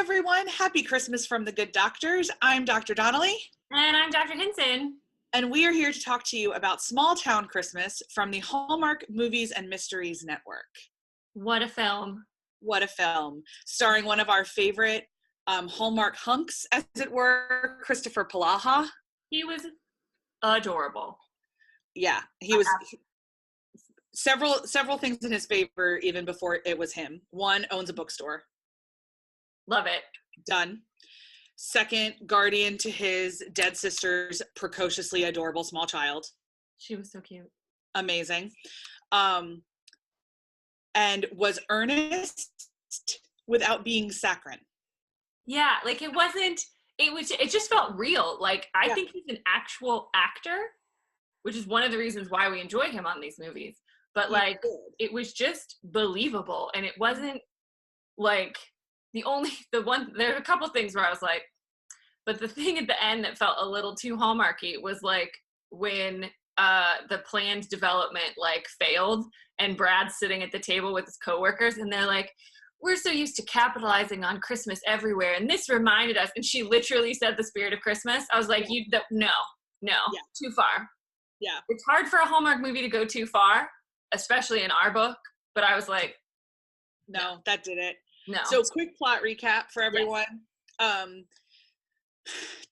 everyone. Happy Christmas from the Good Doctors. I'm Dr. Donnelly. And I'm Dr. Hinson. And we are here to talk to you about Small Town Christmas from the Hallmark Movies and Mysteries Network. What a film. What a film. Starring one of our favorite Hallmark hunks, as it were, Kristoffer Polaha. He was adorable. Yeah, he was... Several things in his favor even before it was him. One, owns a bookstore. Love it. Done. Second, guardian to his dead sister's precociously adorable small child. She was so cute. Amazing. And was earnest without being saccharine. Yeah, like it just felt real. Like, I think he's an actual actor, which is one of the reasons why we enjoy him on these movies. But like, it was just believable. And it wasn't like there are a couple things where I was like, but the thing at the end that felt a little too Hallmarky was like when the planned development like failed and Brad's sitting at the table with his coworkers and they're like, we're so used to capitalizing on Christmas everywhere. And this reminded us, and she literally said the spirit of Christmas. I was like, no, too far. Yeah. It's hard for a Hallmark movie to go too far, especially in our book. But I was like, no, that did it. No. So quick plot recap for everyone. Yes.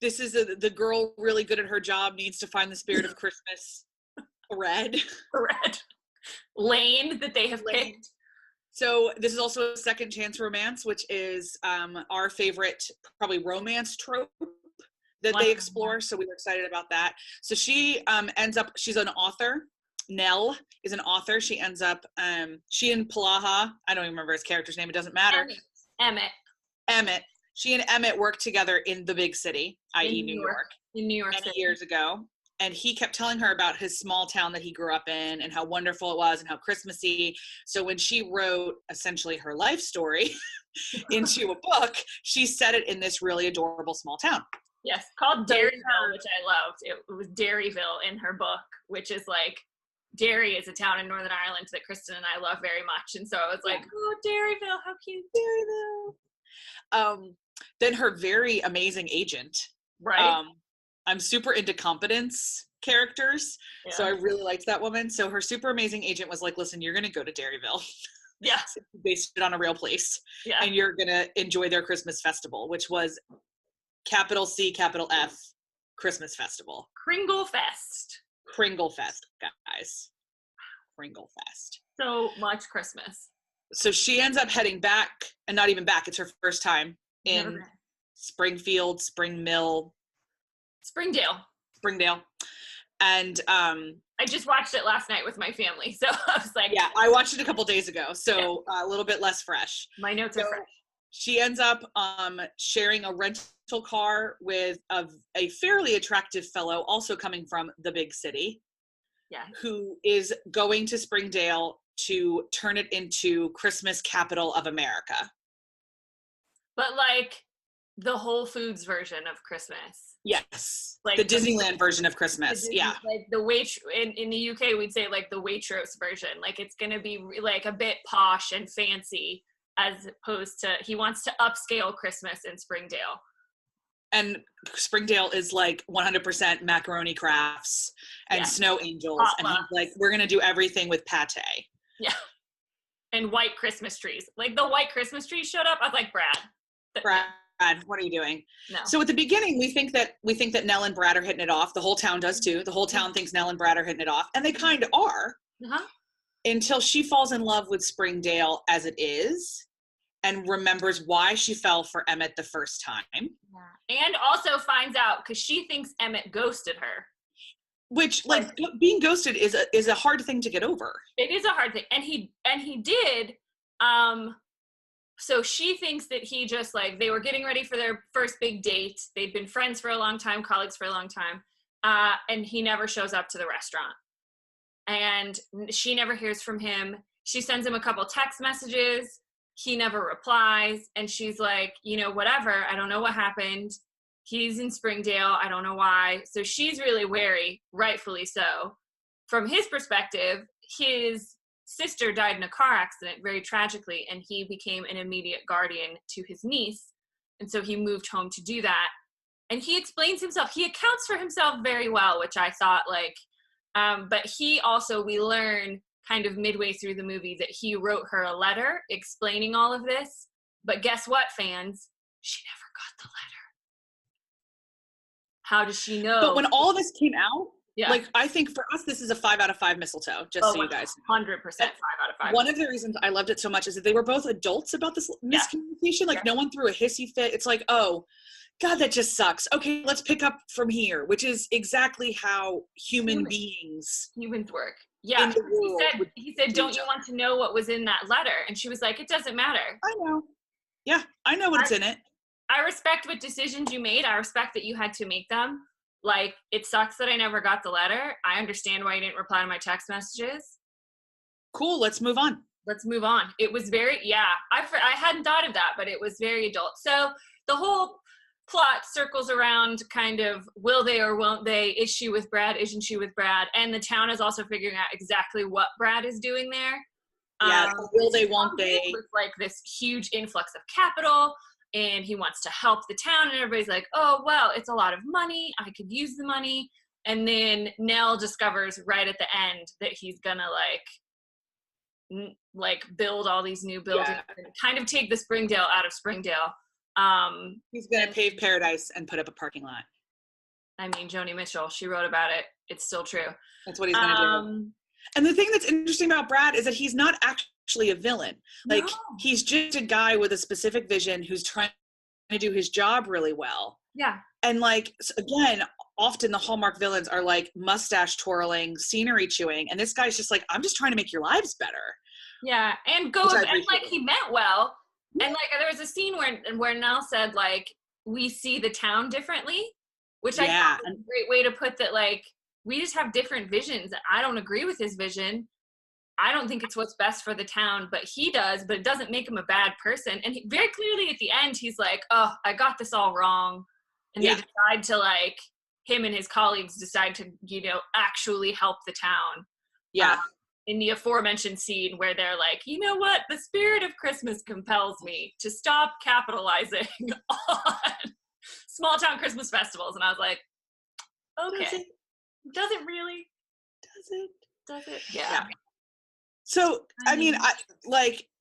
This is the girl really good at her job needs to find the spirit of Christmas thread. Lane that they have picked. So this is also a second chance romance, which is our favorite probably romance trope that they explore. So we were excited about that. So she she's an author. Nell is an author. She ends up, she and Polaha, I don't even remember his character's name, it doesn't matter. Emmett. She and Emmett worked together in the big city, i.e. New York. In New York many City. years ago. And he kept telling her about his small town that he grew up in and how wonderful it was and how Christmassy. So when she wrote essentially her life story into a book, she set it in this really adorable small town. Yes, called Derryville, which I loved. It was Derryville in her book, which is like, Derry is a town in Northern Ireland that Kristen and I love very much. And so I was like, oh, Derryville, how cute. Derryville. Then her very amazing agent. Right. I'm super into competence characters. Yeah. So I really liked that woman. So her super amazing agent was like, listen, you're going to go to Derryville. Yeah. Based it on a real place. Yeah. And you're going to enjoy their Christmas festival, which was capital C, capital F, Christmas festival. Kringle Fest, guys. Kringle Fest. So much Christmas. So she ends up heading back, and not even back, it's her first time in Springfield, Springdale. And I just watched it last night with my family, so I was like, yeah, I watched it a couple days ago, so a little bit less fresh. My notes are fresh. She ends up sharing a rental car with a fairly attractive fellow, also coming from the big city, who is going to Springdale to turn it into Christmas capital of America. But like the Whole Foods version of Christmas. Yes. Like the Disneyland version of Christmas. Yeah. Like the in the UK, we'd say like the Waitrose version. Like it's going to be like a bit posh and fancy as opposed to, he wants to upscale Christmas in Springdale. And Springdale is like 100% macaroni crafts and snow angels. And he's like, we're going to do everything with pate. Yeah. And white Christmas trees. Like the white Christmas trees showed up. I was like, Brad, what are you doing? No. So at the beginning, we think that Nell and Brad are hitting it off. The whole town does too. The whole town thinks Nell and Brad are hitting it off. And they kind of are. Uh-huh. Until she falls in love with Springdale as it is and remembers why she fell for Emmett the first time. Yeah. And also finds out, because she thinks Emmett ghosted her. Which, like, being ghosted is a hard thing to get over. It is a hard thing. And he did, so she thinks that he just, like, they were getting ready for their first big date. They'd been friends for a long time, colleagues for a long time. And he never shows up to the restaurant. And she never hears from him. She sends him a couple text messages. He never replies. And she's like, whatever. I don't know what happened. He's in Springdale. I don't know why. So she's really wary, rightfully so. From his perspective, his sister died in a car accident very tragically, and he became an immediate guardian to his niece. And so he moved home to do that. And he explains himself. He accounts for himself very well, which I thought like, but he also, we learn kind of midway through the movie that he wrote her a letter explaining all of this. But guess what, fans? She never got the letter. How does she know? But when all this came out, yeah. like, I think for us, this is a 5 out of 5 mistletoe, just so you guys know. 100% 5 out of 5. One of the reasons I loved it so much is that they were both adults about this miscommunication. Like, no one threw a hissy fit. It's like, oh, God, that just sucks. Okay, let's pick up from here, which is exactly how humans work. Yeah. He said, don't you want to know what was in that letter? And she was like, it doesn't matter. I know. Yeah, I know what's in it. I respect what decisions you made. I respect that you had to make them. Like, it sucks that I never got the letter. I understand why you didn't reply to my text messages. Cool, let's move on. It was very, I hadn't thought of that, but it was very adult. So the whole plot circles around kind of will they or won't they, is she with Brad, isn't she with Brad? And the town is also figuring out exactly what Brad is doing there. Yeah, will they, won't they? With like this huge influx of capital, and he wants to help the town, and everybody's like, oh, well, it's a lot of money. I could use the money. And then Nell discovers right at the end that he's gonna like build all these new buildings and kind of take the Springdale out of Springdale. He's gonna pave paradise and put up a parking lot. I mean, Joni Mitchell, she wrote about it. It's still true. That's what he's gonna do. And the thing that's interesting about Brad is that he's not actually a villain. Like, he's just a guy with a specific vision who's trying to do his job really well. Yeah. And like, again, often the Hallmark villains are like mustache twirling, scenery chewing, and this guy's just like, I'm just trying to make your lives better. Yeah, and like he meant well. And like there was a scene where Nell said like, we see the town differently, which I thought was a great way to put that. Like, we just have different visions. I don't agree with his vision. I don't think it's what's best for the town, but he does, but it doesn't make him a bad person. And very clearly at the end, he's like, oh, I got this all wrong. And they decide to like, him and his colleagues decide to, actually help the town. Yeah. In the aforementioned scene where they're like, you know what? The spirit of Christmas compels me to stop capitalizing on small town Christmas festivals. And I was like, okay. Does it really? Does it? Yeah. So, I mean,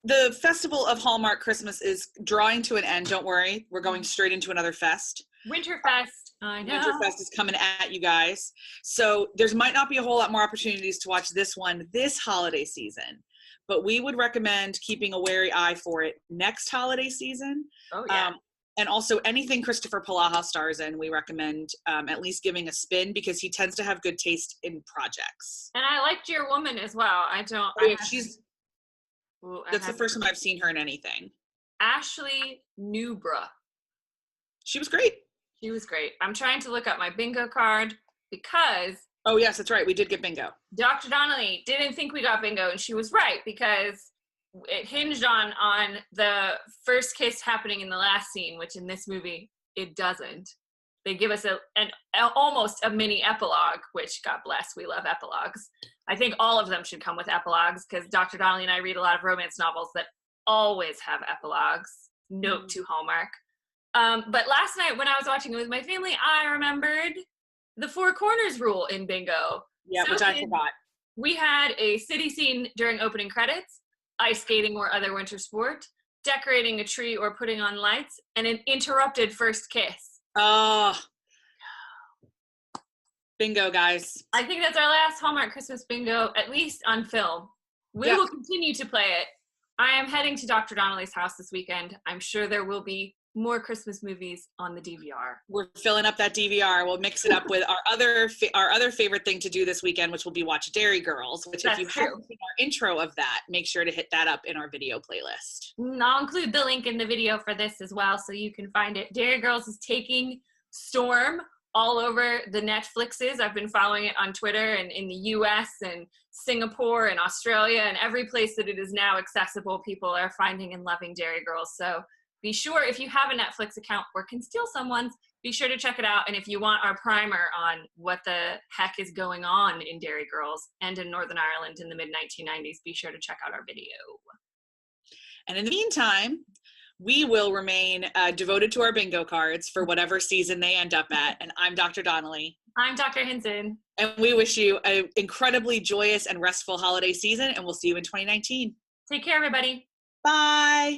the festival of Hallmark Christmas is drawing to an end. Don't worry. We're going straight into another fest. Winterfest. I know. Winterfest is coming at you guys. So there might not be a whole lot more opportunities to watch this one this holiday season. But we would recommend keeping a wary eye for it next holiday season. Oh, yeah. And also anything Kristoffer Polaha stars in, we recommend at least giving a spin because he tends to have good taste in projects. And I liked Your Woman as well. That's the first time I've seen her in anything. Ashley Newbra. She was great. I'm trying to look up my bingo card because... Oh, yes, that's right. We did get bingo. Dr. Donnelly didn't think we got bingo, and she was right because it hinged on the first kiss happening in the last scene, which in this movie, it doesn't. They give us almost a mini epilogue, which, God bless, we love epilogues. I think all of them should come with epilogues because Dr. Donnelly and I read a lot of romance novels that always have epilogues. Note to Hallmark. But last night when I was watching it with my family, I remembered the Four Corners rule in bingo. Yeah, which I forgot. We had a city scene during opening credits, ice skating or other winter sport, decorating a tree or putting on lights, and an interrupted first kiss. Oh. Bingo, guys. I think that's our last Hallmark Christmas bingo, at least on film. We will continue to play it. I am heading to Dr. Donnelly's house this weekend. I'm sure there will be more Christmas movies on the DVR. We're filling up that DVR. We'll mix it up with our other favorite thing to do this weekend, which will be watch Dairy Girls, which if you haven't seen our intro of that, make sure to hit that up in our video playlist. I'll include the link in the video for this as well so you can find it. Dairy Girls is taking storm all over the Netflixes. I've been following it on Twitter and in the US and Singapore and Australia and every place that it is now accessible, people are finding and loving Dairy Girls. So be sure, if you have a Netflix account or can steal someone's, be sure to check it out. And if you want our primer on what the heck is going on in Dairy Girls and in Northern Ireland in the mid-1990s, be sure to check out our video. And in the meantime, we will remain devoted to our bingo cards for whatever season they end up at. And I'm Dr. Donnelly. I'm Dr. Hinson. And we wish you an incredibly joyous and restful holiday season, and we'll see you in 2019. Take care, everybody. Bye. Bye.